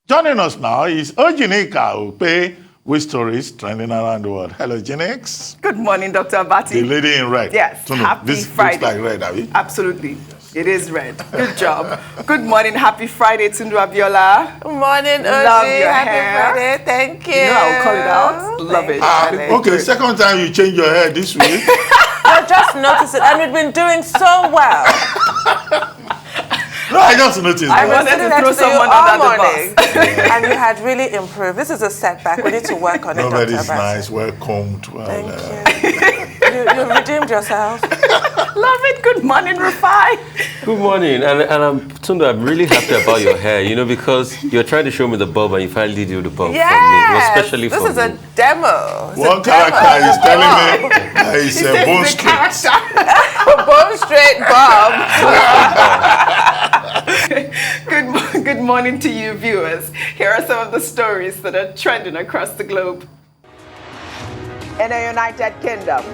Joining us now is Okpe with stories trending around the world. Hello, Jinx. Good morning, Dr. Abati. The lady in red. Yes, happy Friday. This looks like red, have you? Absolutely. It is red. Good job. Good morning, happy Friday, Tundu Abiola. Good morning, Oji. Love your happy hair. Friday. Thank you. You know I'll call it out. Love it. Okay, second time you change your hair this week. I just noticed it, and we've been doing so well. No, I just noticed. I wanted to throw someone under the bus. And you had really improved. This is a setback. We need to work on it, Dr. Nobody's Abati. nice, well combed. Well, Thank you. You redeemed yourself. Love it. Good morning, Rufai. Good morning, and Tundu, I'm really happy about your hair, you know, because you're trying to show me the bulb and you finally do the bulb for me, especially this for is me. a demo. It's one a character demo. is telling me that he's a bone straight. Bone straight Bob. Good morning to you, viewers. Here are some of the stories that are trending across the globe. In the United Kingdom,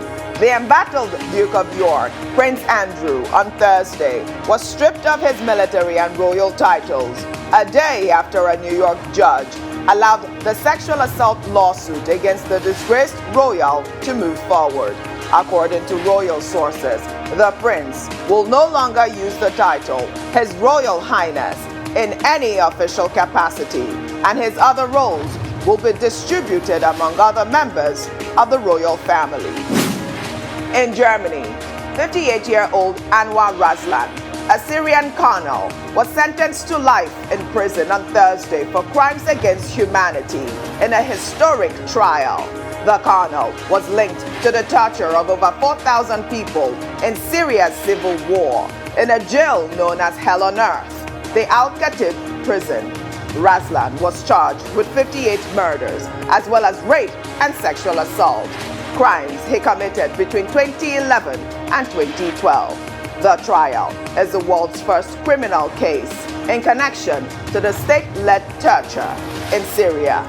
the embattled Duke of York, Prince Andrew, on Thursday, was stripped of his military and royal titles a day after a New York judge allowed the sexual assault lawsuit against the disgraced royal to move forward. According to royal sources, the prince will no longer use the title His Royal Highness in any official capacity, and his other roles will be distributed among other members of the royal family. In Germany, 58-year-old Anwar Razlan, a Syrian colonel, was sentenced to life in prison on Thursday for crimes against humanity in a historic trial. The colonel was linked to the torture of over 4,000 people in Syria's civil war in a jail known as Hell on Earth, the Al-Khatib prison. Razlan was charged with 58 murders, as well as rape and sexual assault, crimes he committed between 2011 and 2012. The trial is the world's first criminal case in connection to the state-led torture in Syria.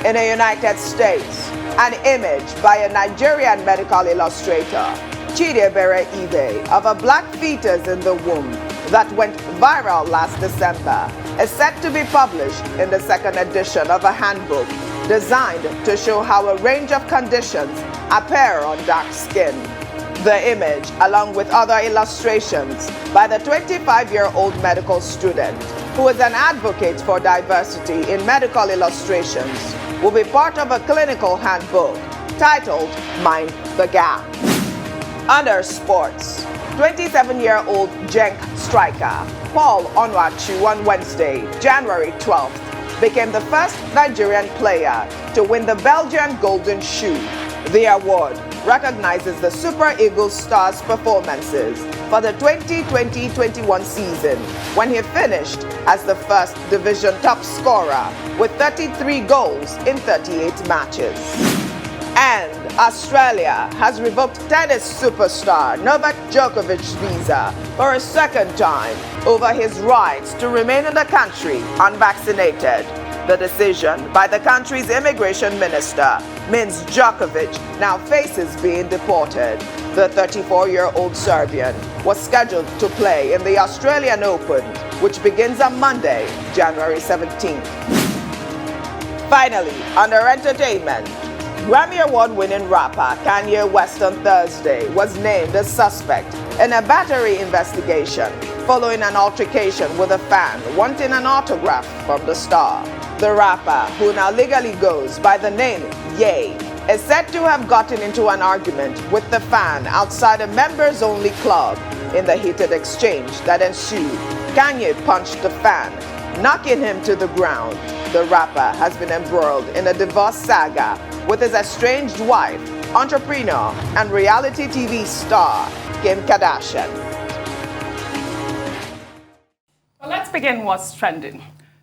In the United States, an image by a Nigerian medical illustrator, Chidebere Ibe, of a black fetus in the womb that went viral last December is set to be published in the second edition of a handbook designed to show how a range of conditions appear on dark skin. The image, along with other illustrations by the 25-year-old medical student, who is an advocate for diversity in medical illustrations, will be part of a clinical handbook titled Mind the Gap. Under sports, 27-year-old Genk striker Paul Onwachu on Wednesday, January 12th, became the first Nigerian player to win the Belgian Golden Shoe. The award recognizes the Super Eagles star's performances for the 2020-21 season, when he finished as the first division top scorer with 33 goals in 38 matches. And Australia has revoked tennis superstar Novak Djokovic's visa for a second time over his rights to remain in the country unvaccinated. The decision by the country's immigration minister means Djokovic now faces being deported. The 34-year-old Serbian was scheduled to play in the Australian Open, which begins on Monday, January 17th. Finally, under entertainment, Grammy Award-winning rapper Kanye West on Thursday was named a suspect in a battery investigation following an altercation with a fan wanting an autograph from the star. The rapper, who now legally goes by the name Ye, is said to have gotten into an argument with the fan outside a members-only club. In the heated exchange that ensued, Kanye punched the fan, knocking him to the ground. The rapper has been embroiled in a divorce saga with his estranged wife, entrepreneur, and reality TV star, Kim Kardashian. Well, let's begin what's trending.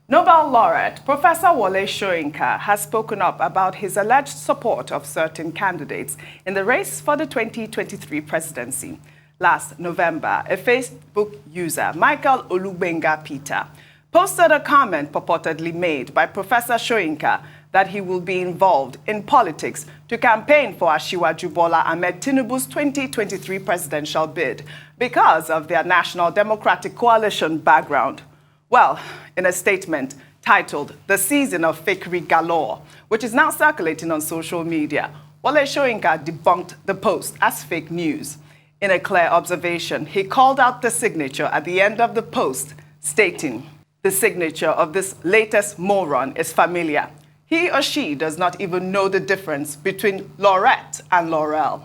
Nobel laureate Professor Wole Soyinka has spoken up about his alleged support of certain candidates in the race for the 2023 presidency. Last November, a Facebook user, Michael Olubenga Peter, posted a comment purportedly made by Professor Soyinka that he will be involved in politics to campaign for Asiwaju Bola Ahmed Tinubu's 2023 presidential bid because of their National Democratic Coalition background. Well, in a statement, titled The Season of Fakery Galore, which is now circulating on social media. Wole Soyinka debunked the post as fake news. In a clear observation, he called out the signature at the end of the post, stating, "The signature of this latest moron is familiar. He or she does not even know the difference between laureate and laurel.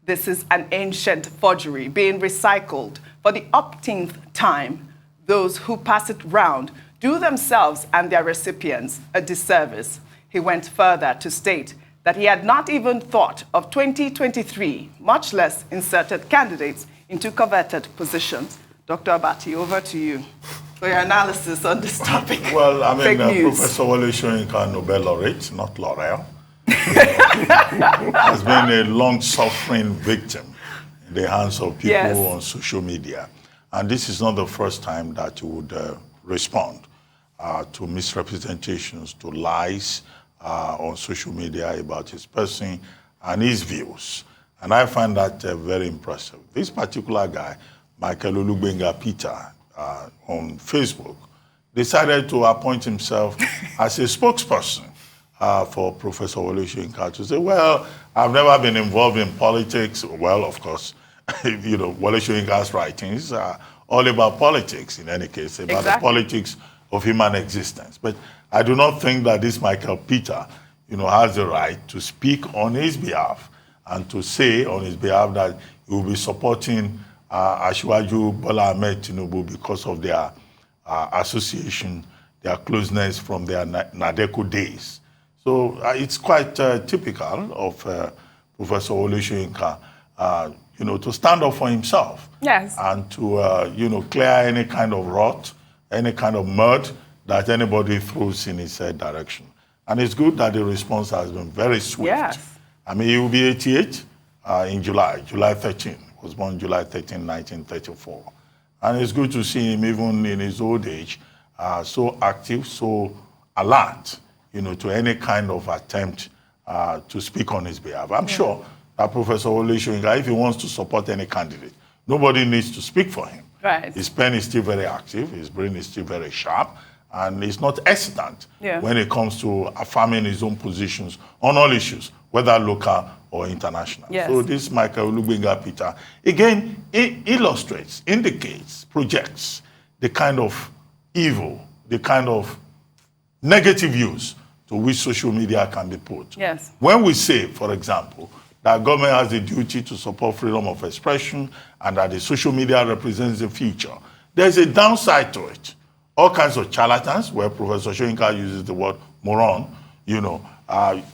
This is an ancient forgery being recycled for the umpteenth time. Those who pass it round do themselves and their recipients a disservice." He went further to state that he had not even thought of 2023, much less inserted candidates into coveted positions. Dr. Abati, over to you for your analysis on this topic. Well, I mean, Fake news. Professor Wole Soyinka, Nobel laureate, not L'Oreal, has been a long-suffering victim in the hands of people on social media. And this is not the first time that he would respond to misrepresentations, to lies on social media about his person and his views. And I find that very impressive. This particular guy, Michael Olugbenga Peter, on Facebook, decided to appoint himself as a spokesperson for Professor Wole Soyinka to say, well, I've never been involved in politics. Well, of course, you know, Wole Soyinka's writings are all about politics, in any case, about the politics of human existence. But I do not think that this Michael Peter, you know, has the right to speak on his behalf and to say on his behalf that he will be supporting Asiwaju Bola Ahmed Tinubu because of their association, their closeness from their Nadeko days. So it's quite typical of Professor Wole Soyinka, you know, to stand up for himself. Yes. And to, you know, clear any kind of rot, any kind of mud that anybody throws in his direction. And it's good that the response has been very swift. Yes. I mean, he will be 88 in July 13. Was born July 13, 1934. And it's good to see him, even in his old age, so active, so alert, you know, to any kind of attempt to speak on his behalf. I'm sure that Professor Wole Soyinka, if he wants to support any candidate, nobody needs to speak for him. Right. His pen is still very active, his brain is still very sharp, and he's not hesitant when it comes to affirming his own positions on all issues, whether local or international. Yes. So this Michael Olugbenga Peter, again, it illustrates, indicates, projects the kind of evil, the kind of negative use to which social media can be put. Yes. When we say, for example, that government has a duty to support freedom of expression and that the social media represents the future, there's a downside to it. All kinds of charlatans, where Professor Soyinka uses the word moron, you know,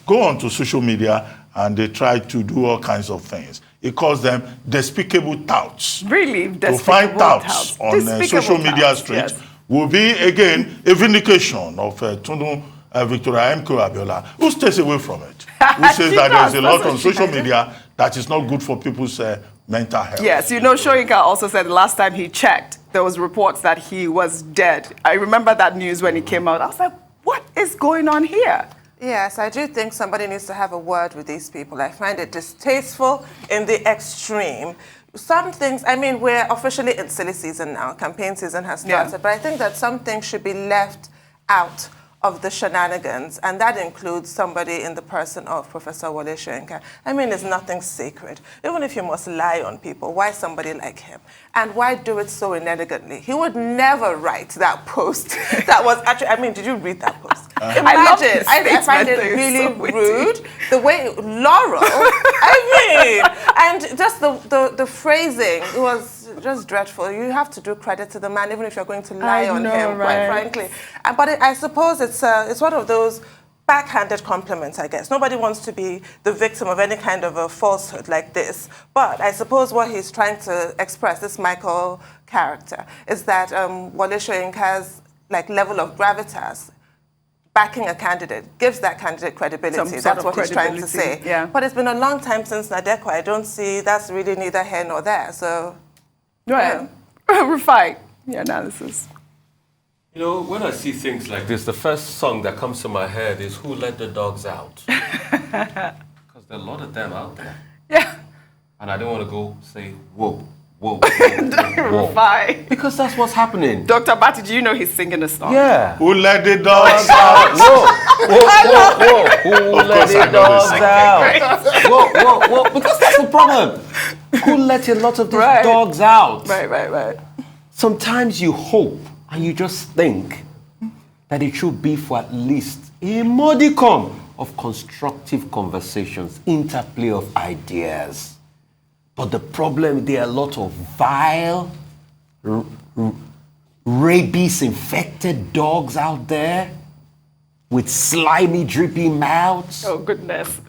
go onto social media and they try to do all kinds of things. He calls them despicable touts. Really? To find touts on social media street will be, again, a vindication of Tundu Victoria M. Abiola, who stays away from it. Who says that there's a lot on social media that is not good for people's mental health. Yes, you know, Soyinka also said the last time he checked, there was reports that he was dead. I remember that news when it came out. I was like, what is going on here? Yes, I do think somebody needs to have a word with these people. I find it distasteful in the extreme. Some things, I mean, we're officially in silly season now. Campaign season has started. But I think that some things should be left out of the shenanigans, and that includes somebody in the person of Professor Wole Soyinka. I mean, it's nothing sacred. Even if you must lie on people, why somebody like him? And why do it so inelegantly? He would never write that post that was actually, I mean, did you read that post? Imagine, I find it really rude. The way, Laurel, I mean, and just the phrasing, it was just dreadful. You have to do credit to the man, even if you're going to lie on him, quite frankly. But I suppose it's one of those backhanded compliments, I guess. Nobody wants to be the victim of any kind of a falsehood like this. But I suppose what he's trying to express, this Michael character, is that Wole Soyinka's level of gravitas, backing a candidate, gives that candidate credibility. That's what he's trying to say. Yeah. But it's been a long time since Nadeko. I don't see, that's really neither here nor there. So, right. Rufai, your analysis. You know, when I see things like this, the first song that comes to my head is Who Let the Dogs Out? Because there are a lot of them out there. Yeah. And I don't want to go say, whoa, Whoa. Rufai. Because that's what's happening. Dr. Bati, do you know he's singing a song? Yeah. Who let the dogs out? Whoa. Who let the dogs out? Whoa. Because that's the problem. Who let a lot of these dogs out? Right. Sometimes you hope and you just think that it should be for at least a modicum of constructive conversations, interplay of ideas. But the problem, there are a lot of vile, rabies-infected dogs out there with slimy, drippy mouths. Oh, goodness.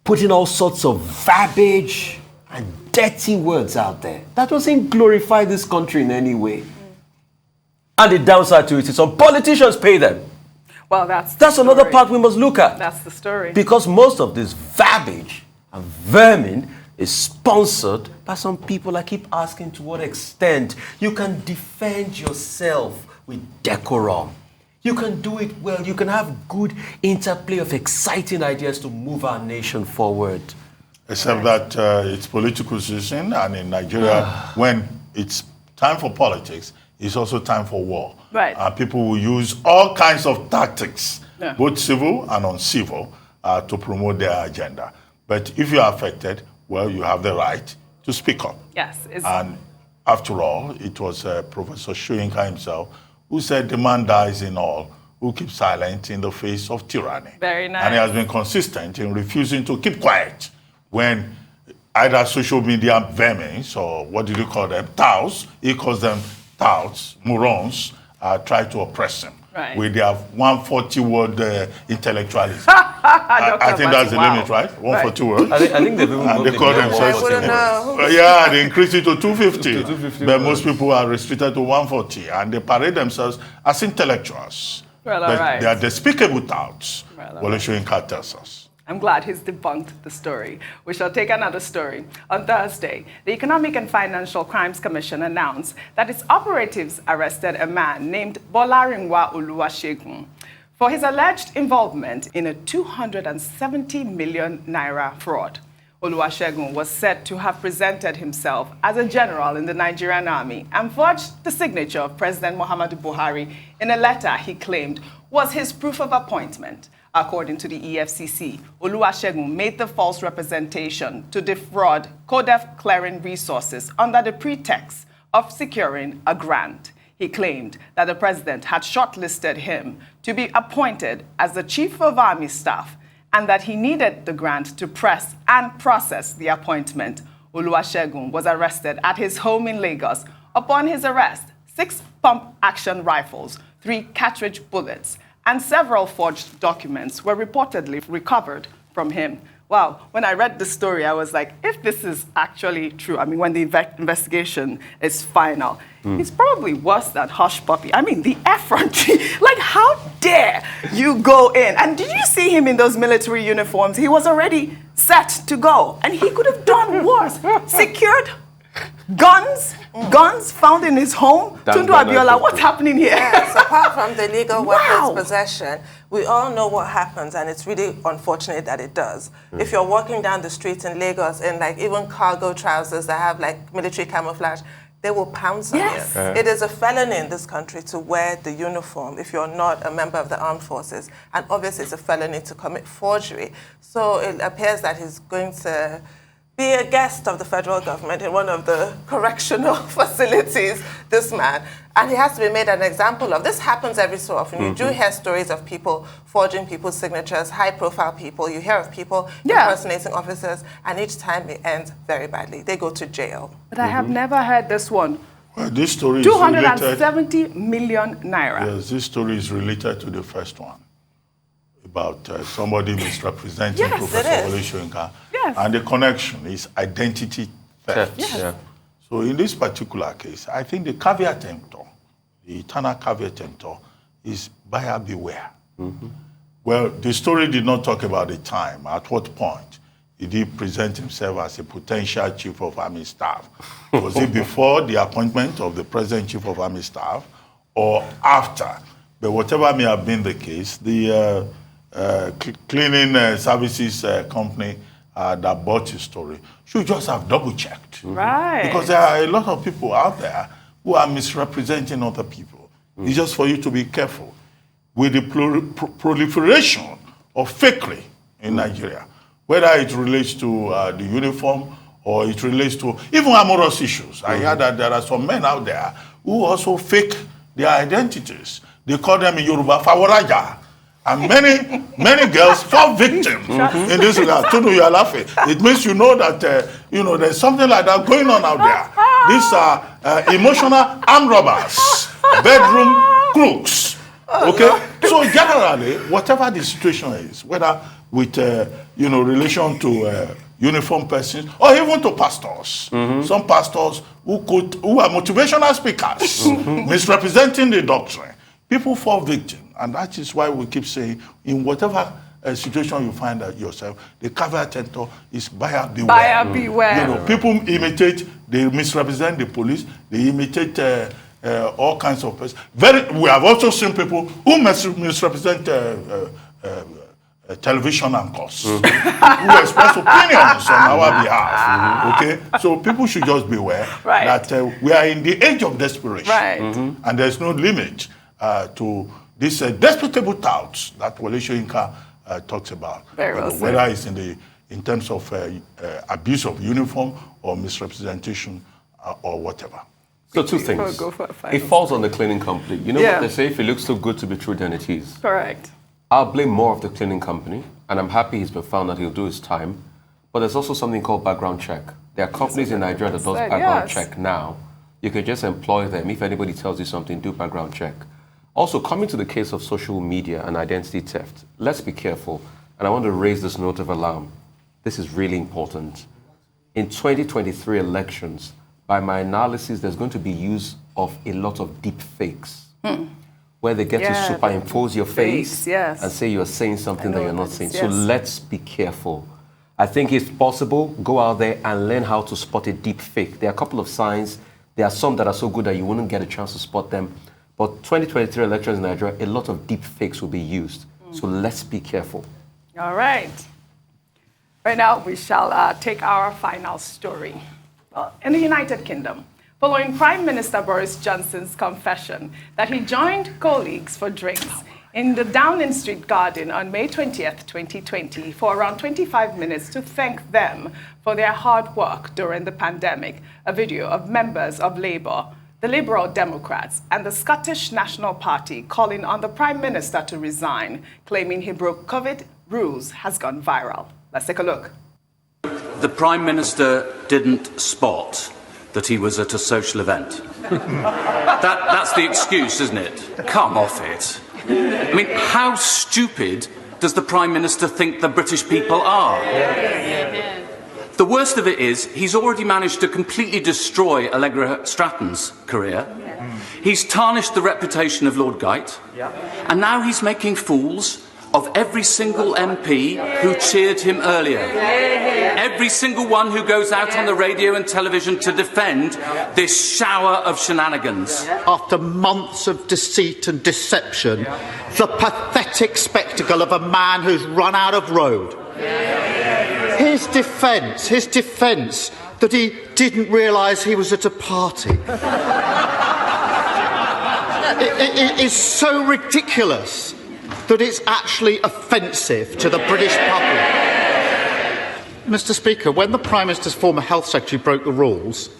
Putting all sorts of verbiage and dirty words out there. That doesn't glorify this country in any way. And the downside to it is some politicians pay them. Well, that's another part we must look at. That's the story. Because most of this verbiage and vermin is sponsored by some people. I keep asking to what extent you can defend yourself with decorum. You can do it well. You can have good interplay of exciting ideas to move our nation forward. Except that it's political season, and in Nigeria, when it's time for politics, it's also time for war. Right. People will use all kinds of tactics, both civil and uncivil, to promote their agenda. But if you are affected, well, you have the right to speak up. Yes. And after all, it was Professor Soyinka himself who said the man dies in all who keeps silent in the face of tyranny. Very nice. And he has been consistent in refusing to keep quiet when either social media vermin, or what did you call them, touts, he calls them touts, morons, try to oppress him. Right. With their 140-word intellectualism. I think that's the limit, right? 140 words. I think they've even and they call themselves. I wouldn't know. Yeah, they increased it to 250. But most people are restricted to 140, and they parade themselves as intellectuals. Well, but all right. they are despicable touts. Well, Wole Soyinka tells us. I'm glad he's debunked the story. We shall take another story. On Thursday, the Economic and Financial Crimes Commission announced that its operatives arrested a man named Bolarinwa Oluwasegun for his alleged involvement in a 270 million naira fraud. Oluwasegun was said to have presented himself as a general in the Nigerian Army and forged the signature of President Muhammadu Buhari in a letter he claimed was his proof of appointment. According to the EFCC, Oluwasegun made the false representation to defraud Kodef Clearing Resources under the pretext of securing a grant. He claimed that the president had shortlisted him to be appointed as the chief of army staff and that he needed the grant to press and process the appointment. Oluwasegun was arrested at his home in Lagos. Upon his arrest, 6 pump-action rifles, 3 cartridge bullets, and several forged documents were reportedly recovered from him. Wow, when I read the story, I was like, if this is actually true, I mean, when the investigation is final, it's probably worse than Hush Puppy. I mean, the effrontery, like, how dare you go in? And did you see him in those military uniforms? He was already set to go, and he could have done worse. Secured guns found in his home. Tundu Abiola, what's happening here? Yes, apart from the legal weapons possession, we all know what happens, and it's really unfortunate that it does. If you're walking down the streets in Lagos in like even cargo trousers that have like military camouflage, they will pounce on you. It is a felony in this country to wear the uniform if you're not a member of the armed forces, and obviously it's a felony to commit forgery. So it appears that he's going to be a guest of the federal government in one of the correctional facilities, this man. And he has to be made an example of. This happens every so often. You do hear stories of people forging people's signatures, high-profile people. You hear of people impersonating officers, and each time it ends very badly. They go to jail. But I have never heard this one. Well, this story is 270 million naira. Yes, this story is related to the first one about somebody misrepresenting Professor Wole Soyinka. Yes. And the connection is identity theft. Yes. Yeah. So in this particular case, I think the caveat emptor, the eternal caveat emptor, is buyer beware. Well, the story did not talk about the time. At what point did he present himself as a potential chief of army staff? Was it before the appointment of the present chief of army staff or after? But whatever may have been the case, the cleaning services company that bought his story should just have double-checked. Right. Because there are a lot of people out there who are misrepresenting other people. It's just for you to be careful with the proliferation of fakery in Nigeria, whether it relates to the uniform or it relates to even amorous issues. I hear that there are some men out there who also fake their identities. They call them in Yoruba Faworaja. And many girls fall victim in this regard. Tunu, you are laughing. It means you know that there's something like that going on out there. These are emotional armed robbers, bedroom crooks. Okay, so generally, whatever the situation is, whether with relation to uniform persons or even to pastors, some pastors who are motivational speakers, misrepresenting the doctrine, people fall victim. And that is why we keep saying, in whatever situation you find yourself, the caveat emptor is buyer beware. Buyer beware. People imitate, they misrepresent the police, they imitate all kinds of persons. We have also seen people who misrepresent television anchors, who express opinions on our behalf. Okay, so people should just beware that we are in the age of desperation, and there's no limit to this despicable touts that Wole Soyinka talks about, whether it's in terms of abuse of uniform or misrepresentation or whatever. So two things. It falls on the cleaning company. You know what they say? If it looks too good to be true, then it is. Correct. I'll blame more of the cleaning company, and I'm happy he's been found that he'll do his time. But there's also something called background check. There are companies in Nigeria that does background check now. You can just employ them. If anybody tells you something, do background check. Also, coming to the case of social media and identity theft, let's be careful. And I want to raise this note of alarm. This is really important. In 2023 elections, by my analysis, there's going to be use of a lot of deep fakes, where they get to superimpose your face and say you're saying something that you're not saying. So let's be careful. I think if possible, go out there and learn how to spot a deep fake. There are a couple of signs. There are some that are so good that you wouldn't get a chance to spot them. But 2023 elections in Nigeria, a lot of deep fakes will be used. So let's be careful. All right. Right now, we shall take our final story. Well, in the United Kingdom, following Prime Minister Boris Johnson's confession that he joined colleagues for drinks in the Downing Street garden on May 20th, 2020, for around 25 minutes to thank them for their hard work during the pandemic, a video of members of Labour, the Liberal Democrats, and the Scottish National Party calling on the Prime Minister to resign, claiming he broke COVID rules, has gone viral. Let's take a look. The Prime Minister didn't spot that he was at a social event. That's the excuse, isn't it? Come off it. I mean, how stupid does the Prime Minister think the British people are? The worst of it is, he's already managed to completely destroy Allegra Stratton's career. He's tarnished the reputation of Lord Geit. And now he's making fools of every single MP who cheered him earlier. Every single one who goes out on the radio and television to defend this shower of shenanigans. After months of deceit and deception, the pathetic spectacle of a man who's run out of road. His defence that he didn't realise he was at a party. It is so ridiculous that it's actually offensive to the British public. Mr. Speaker, when the Prime Minister's former Health Secretary broke the rules,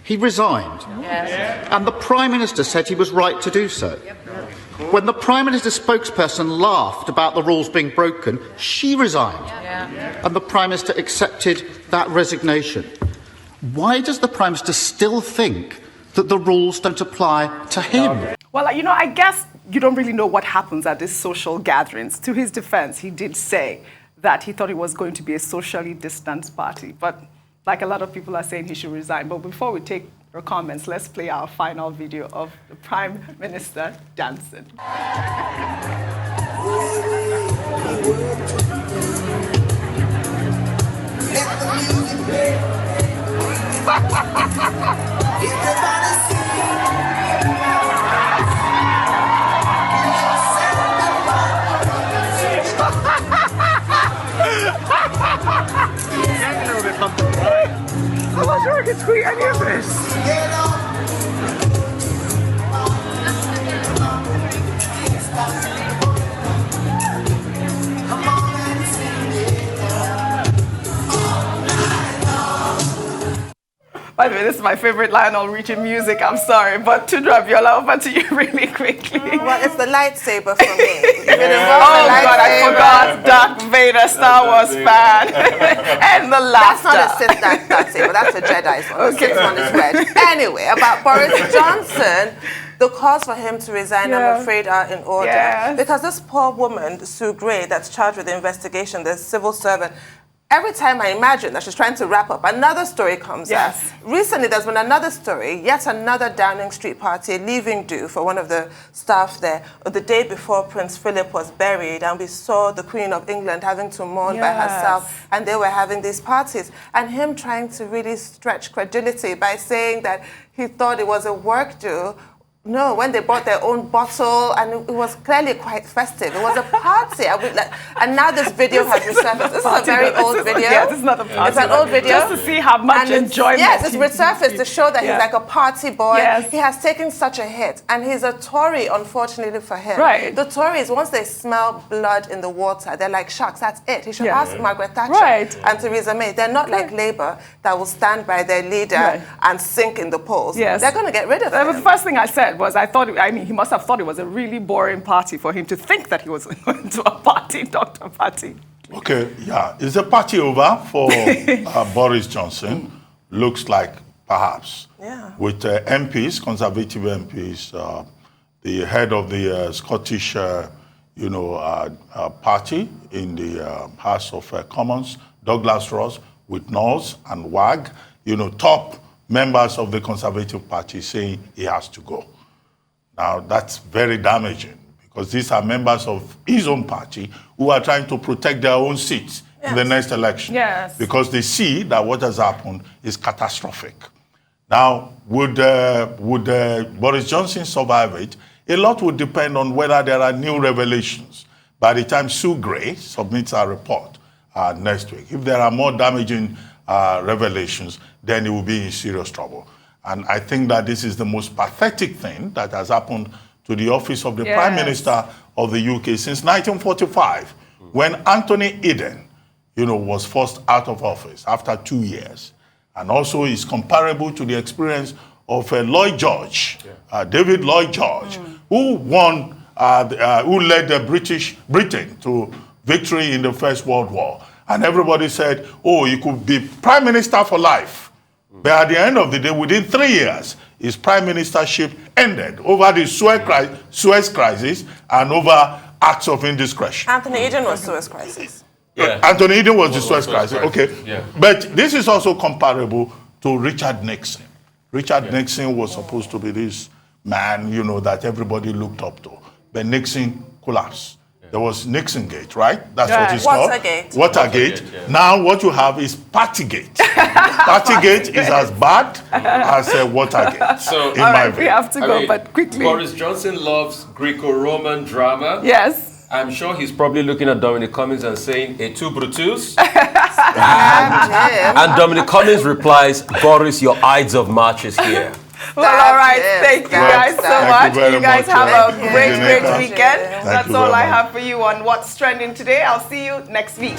he resigned. And the Prime Minister said he was right to do so. When the Prime Minister's spokesperson laughed about the rules being broken, she resigned. And the Prime Minister accepted that resignation. Why does the Prime Minister still think that the rules don't apply to him? Well, I guess you don't really know what happens at these social gatherings. To his defense, he did say that he thought it was going to be a socially distanced party. But like a lot of people are saying, he should resign. But before we take your comments, let's play our final video of the Prime Minister dancing. sure I can tweet any of this. By the way, this is my favorite Lionel Richie music. I'm sorry, but to drop Yola over to you really quickly. Well, it's the lightsaber for me. Oh God, I forgot Darth Vader, Star Wars fan, and the laughter. That's not a Sith lightsaber. That's a Jedi's one. Okay. The Sith one is red. Anyway, about Boris Johnson. The calls for him to resign, I'm afraid, are in order. Yes. Because this poor woman, Sue Gray, that's charged with the investigation, the civil servant, every time I imagine that she's trying to wrap up, another story comes out. Recently, there's been another story, yet another Downing Street party, leaving do for one of the staff there, the day before Prince Philip was buried, and we saw the Queen of England having to mourn by herself, and they were having these parties, and him trying to really stretch credulity by saying that he thought it was a work do. No, when they brought their own bottle, and it was clearly quite festive. It was a party. And now this video has resurfaced. This is a very old video. Yeah, this is not a party. It's an old video. Just to see how much enjoyment. Yes, it's resurfaced to show that he's like a party boy. Yes. He has taken such a hit. And he's a Tory, unfortunately for him. Right. The Tories, once they smell blood in the water, they're like sharks. That's it. He should ask Margaret Thatcher and Theresa May. They're not like Labour that will stand by their leader and sink in the polls. Yes. They're going to get rid of him. That was the first thing I said. Was he must have thought it was a really boring party for him to think that he was going to a party, Dr. Party. Okay, yeah. Is the party over for Boris Johnson? Looks like perhaps. Yeah. With MPs, Conservative MPs, the head of the Scottish, party in the House of Commons, Douglas Ross, with Knowles and WAG, top members of the Conservative Party saying he has to go. Now, that's very damaging because these are members of his own party who are trying to protect their own seats in the next election. Yes. Because they see that what has happened is catastrophic. Now, would Boris Johnson survive it? A lot would depend on whether there are new revelations by the time Sue Gray submits her report next week. If there are more damaging revelations, then he will be in serious trouble. And I think that this is the most pathetic thing that has happened to the office of the Prime Minister of the UK since 1945, when Anthony Eden, was forced out of office after 2 years. And also is comparable to the experience of Lloyd George, David Lloyd George, who won, who led Britain to victory in the First World War. And everybody said, oh, you could be Prime Minister for life. But at the end of the day, within 3 years, his prime ministership ended over the Suez crisis and over acts of indiscretion. Anthony Eden was Suez crisis. Yeah. Anthony Eden was the Suez crisis. Okay. Yeah. But this is also comparable to Richard Nixon. Richard Nixon was supposed to be this man, that everybody looked up to. But Nixon collapsed. There was Nixon-gate, right? That's what it's called. Watergate. Yeah. Now what you have is Partygate. Partygate is as bad as Watergate, so, in my view. We have to go, but quickly. Boris Johnson loves Greco-Roman drama. Yes. I'm sure he's probably looking at Dominic Cummings and saying, "Et tu, Brutus?" And Dominic Cummings replies, "Boris, your Ides of March is here." Well, all right. Thank you guys so much. You guys have a great weekend. That's all I have for you on What's Trending today. I'll see you next week.